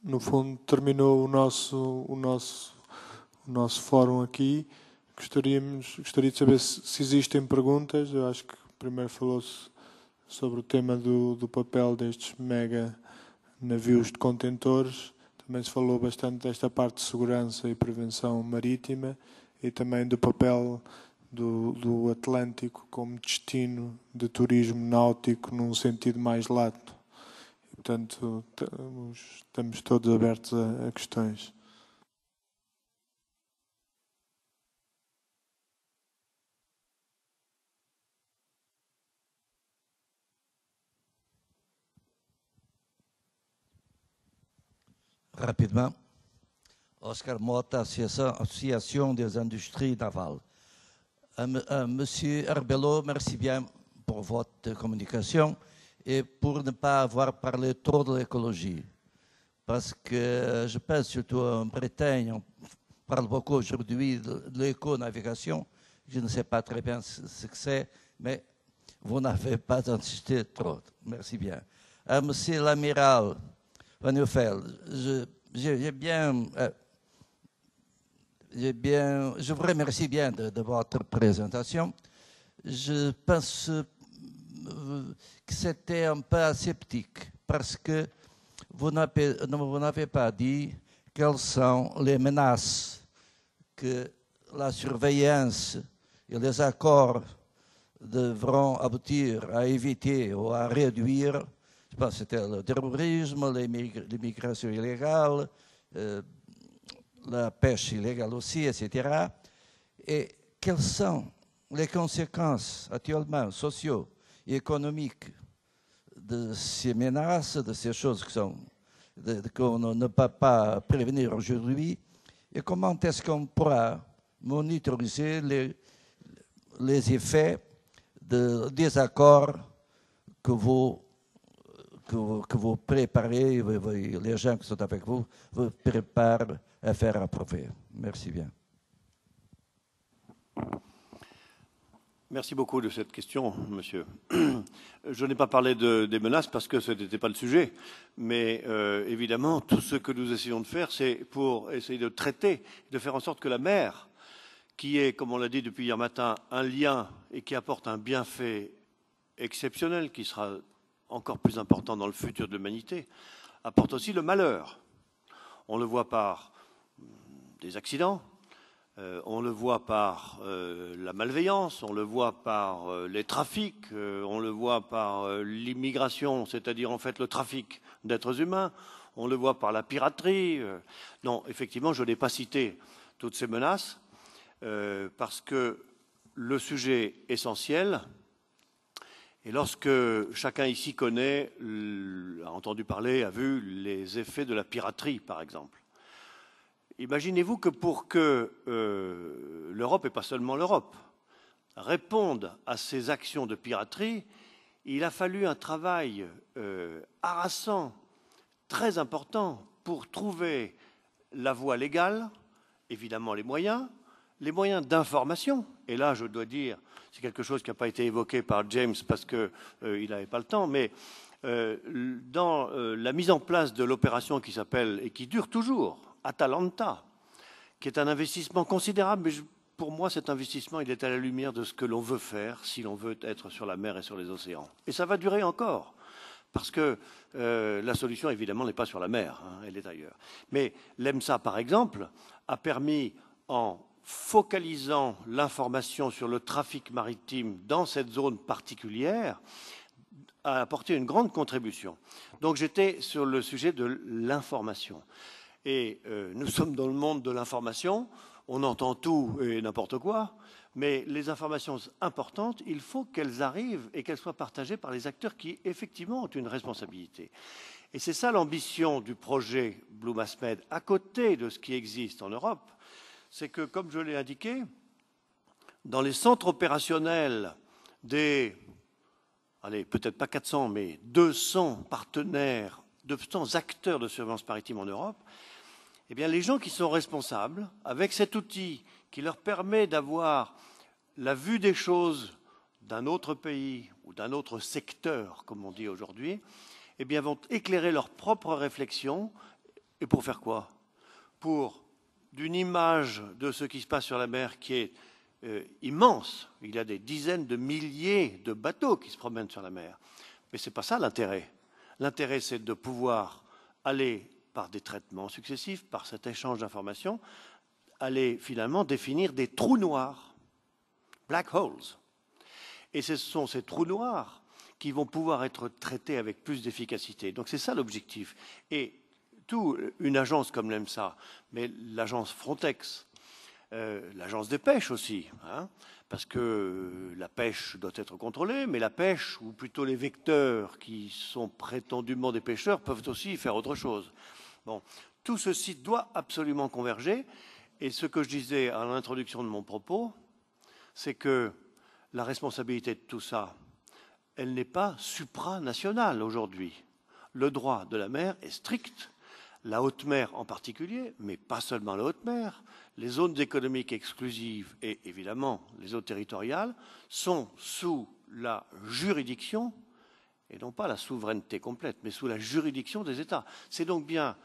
no fundo, terminou o nosso fórum aqui. Gostaria de saber se existem perguntas. Eu acho que primeiro falou-se sobre o tema do papel destes mega navios de contentores. Também se falou bastante desta parte de segurança e prevenção marítima e também do papel do Atlântico como destino de turismo náutico num sentido mais lato. E, portanto, estamos todos abertos a questões. Rapidement. Oscar Mota, Association des industries navales. Monsieur Arbelot, merci bien pour votre communication et pour ne pas avoir parlé trop de l'écologie. Parce que je pense surtout en Bretagne, on parle beaucoup aujourd'hui de l'éco-navigation. Je ne sais pas très bien ce que c'est, mais vous n'avez pas insisté trop. Merci bien. Monsieur l'amiral Van Uffel, je vous remercie bien de votre présentation. Je pense que c'était un peu aseptique parce que vous n'avez pas dit quelles sont les menaces que la surveillance et les accords devront aboutir à éviter ou à réduire. Je pense que c'était le terrorisme, l'immigration illégale, la pêche illégale aussi, etc. Et quelles sont les conséquences actuellement sociaux et économiques de ces menaces, de ces choses qu'on ne peut pas prévenir aujourd'hui, et comment est-ce qu'on pourra monitoriser les effets des accords que vous préparez, les gens qui sont avec vous préparent à faire approuver. Merci bien. Merci beaucoup de cette question, monsieur. Je n'ai pas parlé des menaces parce que ce n'était pas le sujet, mais évidemment, tout ce que nous essayons de faire, c'est pour essayer de traiter, de faire en sorte que la mer, qui est, comme on l'a dit depuis hier matin, un lien et qui apporte un bienfait exceptionnel, qui sera encore plus important dans le futur de l'humanité, apporte aussi le malheur. On le voit par des accidents, on le voit par la malveillance, on le voit par les trafics, on le voit par l'immigration, c'est-à-dire en fait le trafic d'êtres humains, on le voit par la piraterie. Non, effectivement, je n'ai pas cité toutes ces menaces parce que le sujet essentiel, et lorsque chacun ici connaît, a entendu parler, a vu les effets de la piraterie, par exemple. Imaginez-vous que pour que l'Europe, et pas seulement l'Europe, réponde à ces actions de piraterie, il a fallu un travail harassant, très important, pour trouver la voie légale, évidemment les moyens d'information. Et là, je dois dire, c'est quelque chose qui n'a pas été évoqué par James parce qu'il n'avait pas le temps, mais dans la mise en place de l'opération qui s'appelle, et qui dure toujours, Atalanta, qui est un investissement considérable, mais pour moi, cet investissement, il est à la lumière de ce que l'on veut faire si l'on veut être sur la mer et sur les océans. Et ça va durer encore, parce que la solution, évidemment, n'est pas sur la mer, hein, elle est ailleurs. Mais l'EMSA, par exemple, a permis, en focalisant l'information sur le trafic maritime dans cette zone particulière, a apporté une grande contribution. Donc j'étais sur le sujet de l'information. Et nous sommes dans le monde de l'information, on entend tout et n'importe quoi, mais les informations importantes, il faut qu'elles arrivent et qu'elles soient partagées par les acteurs qui, effectivement, ont une responsabilité. Et c'est ça l'ambition du projet Blue Mass Med, à côté de ce qui existe en Europe, c'est que, comme je l'ai indiqué, dans les centres opérationnels des, allez, peut-être pas 400, mais 200 partenaires, 200 acteurs de surveillance maritime en Europe, eh bien, les gens qui sont responsables, avec cet outil qui leur permet d'avoir la vue des choses d'un autre pays ou d'un autre secteur, comme on dit aujourd'hui, eh bien, vont éclairer leur propre réflexion Et pour faire quoi? Pour d'une image de ce qui se passe sur la mer qui est immense. Il y a des dizaines de milliers de bateaux qui se promènent sur la mer. Mais ce n'est pas ça l'intérêt. L'intérêt, c'est de pouvoir aller par des traitements successifs, par cet échange d'informations, aller finalement définir des trous noirs, black holes. Et ce sont ces trous noirs qui vont pouvoir être traités avec plus d'efficacité. Donc c'est ça l'objectif. Et une agence comme l'EMSA, mais l'agence Frontex, l'agence des pêches aussi, hein, parce que la pêche doit être contrôlée, mais la pêche, ou plutôt les vecteurs qui sont prétendument des pêcheurs, peuvent aussi faire autre chose. Bon, tout ceci doit absolument converger, et ce que je disais à l'introduction de mon propos, c'est que la responsabilité de tout ça, elle n'est pas supranationale aujourd'hui. Le droit de la mer est strict, la haute mer en particulier, mais pas seulement la haute mer. Les zones économiques exclusives et évidemment les eaux territoriales sont sous la juridiction, et non pas la souveraineté complète, mais sous la juridiction des États. C'est donc bien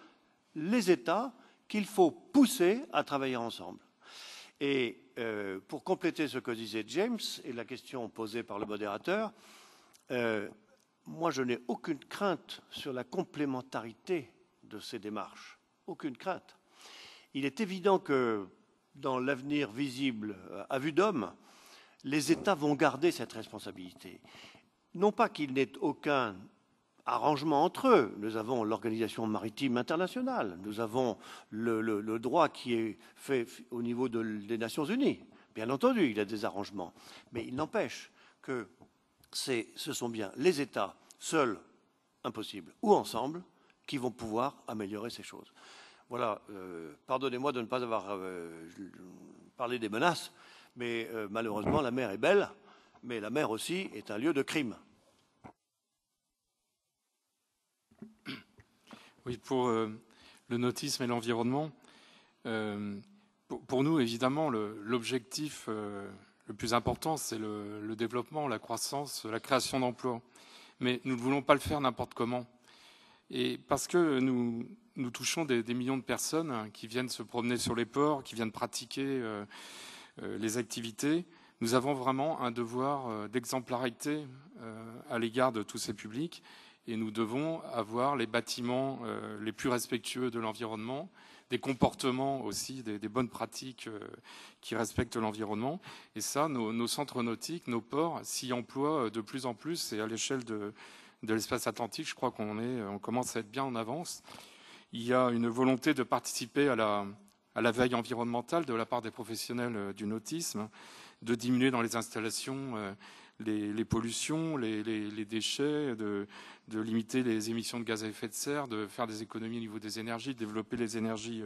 les États qu'il faut pousser à travailler ensemble. Et pour compléter ce que disait James et la question posée par le modérateur, moi je n'ai aucune crainte sur la complémentarité de ces démarches. Aucune crainte. Il est évident que dans l'avenir visible à vue d'homme, les États vont garder cette responsabilité. Non pas qu'il n'ait aucun arrangement entre eux. Nous avons l'Organisation maritime internationale, nous avons le droit qui est fait au niveau des Nations Unies. Bien entendu, il y a des arrangements. Mais il n'empêche que ce sont bien les États, seuls, impossible, ou ensemble, qui vont pouvoir améliorer ces choses. Voilà, pardonnez-moi de ne pas avoir parlé des menaces, mais malheureusement, la mer est belle, mais la mer aussi est un lieu de crime. Oui, pour le nautisme et l'environnement, pour nous, évidemment, l'objectif le plus important, c'est le développement, la croissance, la création d'emplois. Mais nous ne voulons pas le faire n'importe comment. Et parce que nous touchons des millions de personnes qui viennent se promener sur les ports, qui viennent pratiquer les activités, nous avons vraiment un devoir d'exemplarité à l'égard de tous ces publics. Et nous devons avoir les bâtiments les plus respectueux de l'environnement, des comportements aussi, des bonnes pratiques qui respectent l'environnement. Et ça, nos centres nautiques, nos ports s'y emploient de plus en plus. Et à l'échelle de l'espace atlantique, je crois on commence à être bien en avance. Il y a une volonté de participer à la veille environnementale de la part des professionnels du nautisme, de diminuer dans les installations les pollutions, les déchets, de limiter les émissions de gaz à effet de serre, de faire des économies au niveau des énergies, de développer les énergies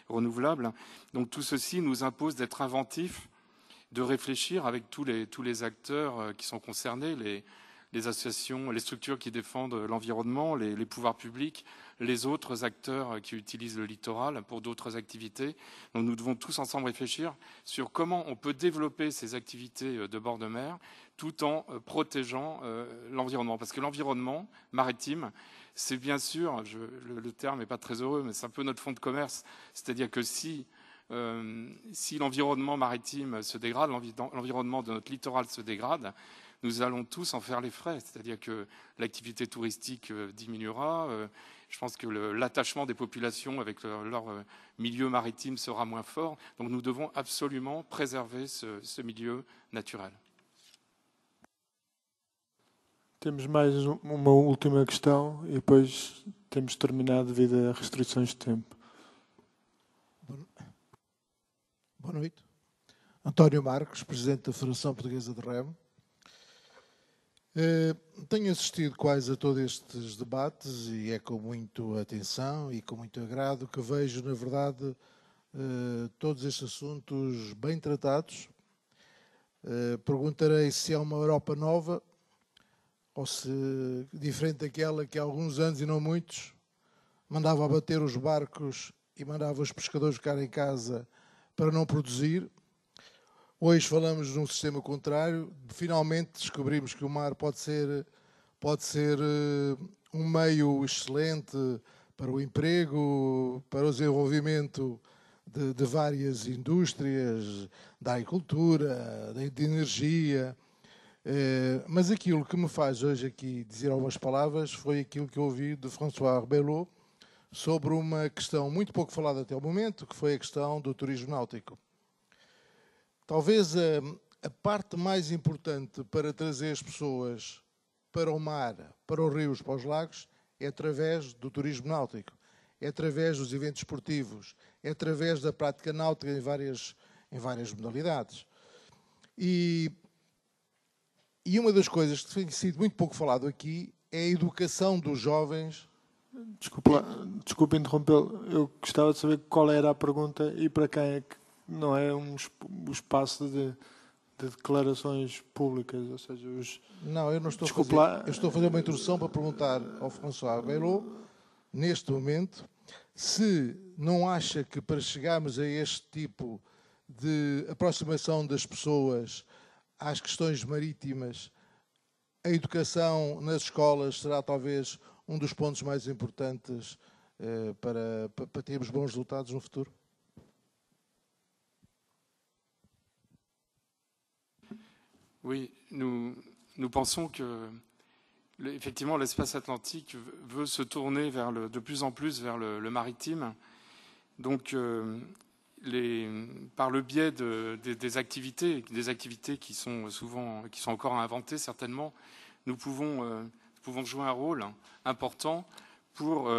renouvelables. Donc tout ceci nous impose d'être inventifs, de réfléchir avec tous les acteurs qui sont concernés, les associations, les structures qui défendent l'environnement, les pouvoirs publics, les autres acteurs qui utilisent le littoral pour d'autres activités. Donc nous devons tous ensemble réfléchir sur comment on peut développer ces activités de bord de mer tout en protégeant l'environnement. Parce que l'environnement maritime, c'est bien sûr, le terme n'est pas très heureux, mais c'est un peu notre fonds de commerce. C'est-à-dire que si l'environnement maritime se dégrade, l'environnement de notre littoral se dégrade, nous allons tous en faire les frais. C'est-à-dire que l'activité touristique diminuera. Je pense que l'attachement des populations avec leur milieu maritime sera moins fort. Donc nous devons absolument préserver ce milieu naturel. Temos mais uma última questão e depois temos terminado devido a restrições de tempo. Boa noite. António Marques, Presidente da Federação Portuguesa de Remo. Tenho assistido quase a todos estes debates e é com muita atenção e com muito agrado que vejo, na verdade, todos estes assuntos bem tratados. Perguntarei se é uma Europa nova ou se diferente daquela que há alguns anos e não muitos mandava abater os barcos e mandava os pescadores ficar em casa para não produzir. Hoje falamos num sistema contrário. Finalmente descobrimos que o mar pode ser um meio excelente para o emprego, para o desenvolvimento de várias indústrias, da agricultura, de energia. Mas aquilo que me faz hoje aqui dizer algumas palavras foi aquilo que eu ouvi de François Rebellot sobre uma questão muito pouco falada até o momento, que foi a questão do turismo náutico. Talvez a parte mais importante para trazer as pessoas para o mar, para os rios, para os lagos, é através do turismo náutico, é através dos eventos esportivos, é através da prática náutica em várias modalidades. E uma das coisas que tem sido muito pouco falado aqui é a educação dos jovens. Desculpa interrompê-lo. Eu gostava de saber qual era a pergunta e para quem é que não é um espaço de declarações públicas, ou seja, Não, eu não estou eu estou a fazer uma introdução para perguntar ao François Rebellot, neste momento, se não acha que para chegarmos a este tipo de aproximação das pessoas às questões marítimas, a educação nas escolas será talvez um dos pontos mais importantes para termos bons resultados no futuro? Oui, nous pensons que effectivement l'espace atlantique veut se tourner de plus en plus vers le maritime. Donc par le biais des activités qui sont encore à inventer certainement, nous pouvons jouer un rôle important pour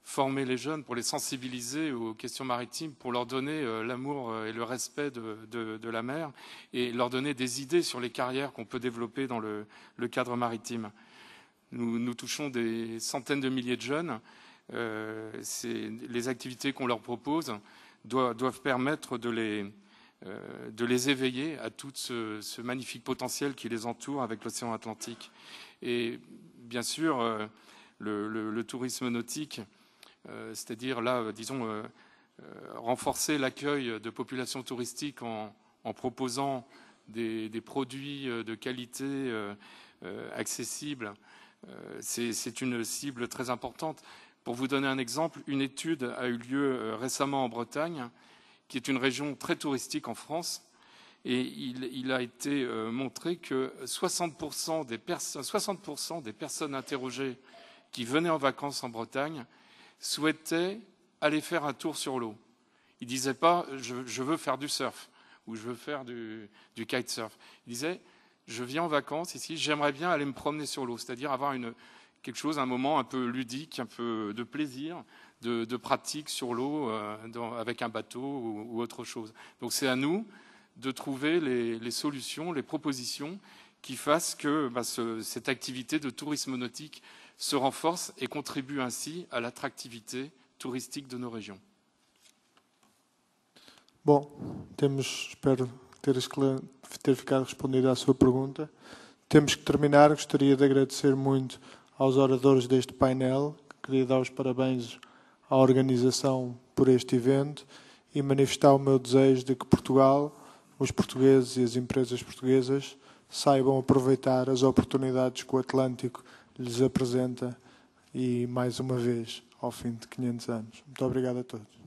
former les jeunes, pour les sensibiliser aux questions maritimes, pour leur donner l'amour et le respect de la mer et leur donner des idées sur les carrières qu'on peut développer dans le cadre maritime. Nous touchons des centaines de milliers de jeunes. Les activités qu'on leur propose doivent permettre de les éveiller à tout ce magnifique potentiel qui les entoure avec l'océan Atlantique. Et bien sûr, le tourisme nautique, c'est-à-dire là, disons, renforcer l'accueil de populations touristiques en proposant des produits de qualité accessibles, c'est une cible très importante. Pour vous donner un exemple, une étude a eu lieu récemment en Bretagne, qui est une région très touristique en France, et il a été montré que 60% des personnes interrogées qui venaient en vacances en Bretagne souhaitaient aller faire un tour sur l'eau. Ils ne disaient pas « je veux faire du surf » ou « je veux faire du kitesurf ». Ils disaient « je viens en vacances ici, j'aimerais bien aller me promener sur l'eau », c'est-à-dire avoir quelque chose, un moment un peu ludique, un peu de plaisir, de pratique sur l'eau avec un bateau ou autre chose. Donc c'est à nous de trouver les solutions, les propositions qui fassent que cette activité de tourisme nautique se renforce et contribue ainsi à l'attractivité touristique de nos régions. Bom, espero ter ficado respondido à sua pergunta. Temos que terminar. Gostaria de agradecer muito aos oradores deste painel. Queria dar os parabéns à organização por este evento e manifestar o meu desejo de que Portugal, os portugueses e as empresas portuguesas saibam aproveitar as oportunidades que o Atlântico lhes apresenta e, mais uma vez, ao fim de 500 anos. Muito obrigado a todos.